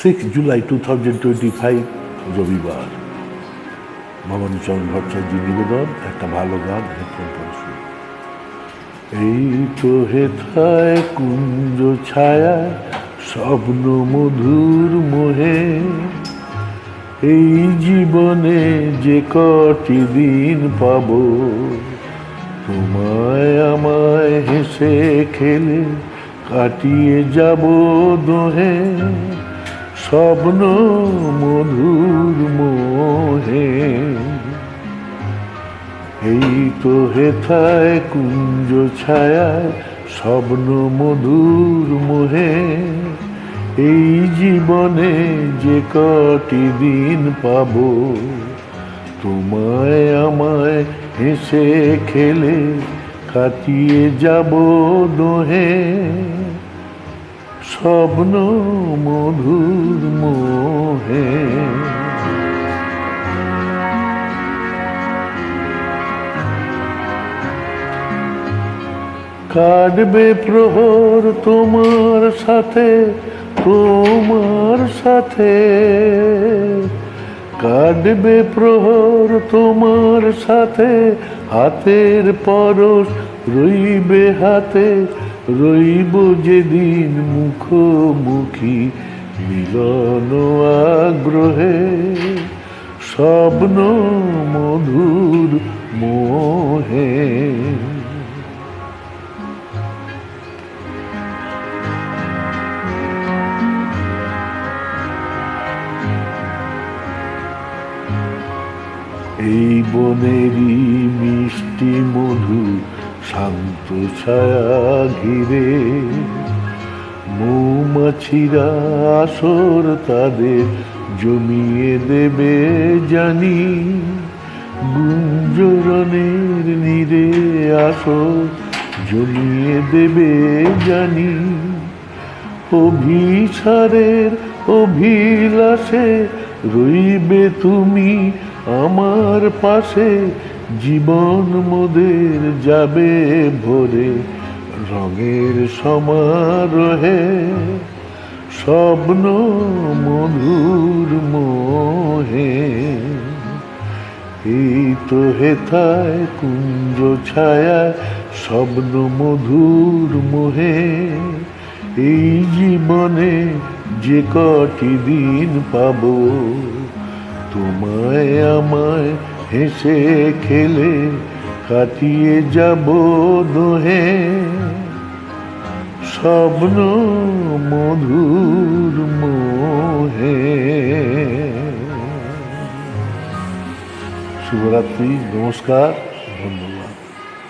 6 জুলাই 2025 রবিবার। ভবানীচরণ ভট্টাচার্যের নিবেদন একটা ভালো গান হেডফোন পরে শুনুন। এই তো হেথায় কুঞ্জ ছায়া স্বপ্ন মধুর মোহে, এই জীবনে যে কটি দিন পাব, তোমায় আমায় হেসে খেলে কাটিয়ে যাব দোহে, স্বপ্ন মধুর মোহে। এই তো হেথায় কুঞ্জ ছায়ায় স্বপ্ন মধুর মোহে, এই জীবনে যে কটি দিন পাব, তোমায় আমায় হেসে খেলে কাটিয়ে যাব দোহে, স্বপ্ন মধুর মোহে। কাটবে প্রহর তোমার সাথে, তোমার সাথে কাটবে প্রহর তোমার সাথে, হাতের পরশ রইবে হাতে, রইব যেদিন মুখোমুখি মিলন আগ্রহে, স্বপ্ন মধুর মোহে। এই বনেরই মিষ্টি মধু শান্ত ছায়া ঘিরে, মৌমাছিরা আসর তাদের জমিয়ে দেবে জানি, গুঞ্জরণের নীরে আসর জমিয়ে দেবে জানি, অভিসারের অভিলাষে রইবে তুমি আমার পাশে, জীবন মোদের যাবে ভরে রঙের সমারোহে, স্বপ্ন মধুর মোহে। এই তো হেথায় কুঞ্জ ছায়া স্বপ্ন মধুর মোহে, এই জীবনে যে কটি দিন পাব, তোমায় আমায় হেসে খেলে কাটিয়ে যাব দোহে, স্বপ্ন মধুর মোহে। শুভরাত্রি, নমস্কার, ধন্যবাদ।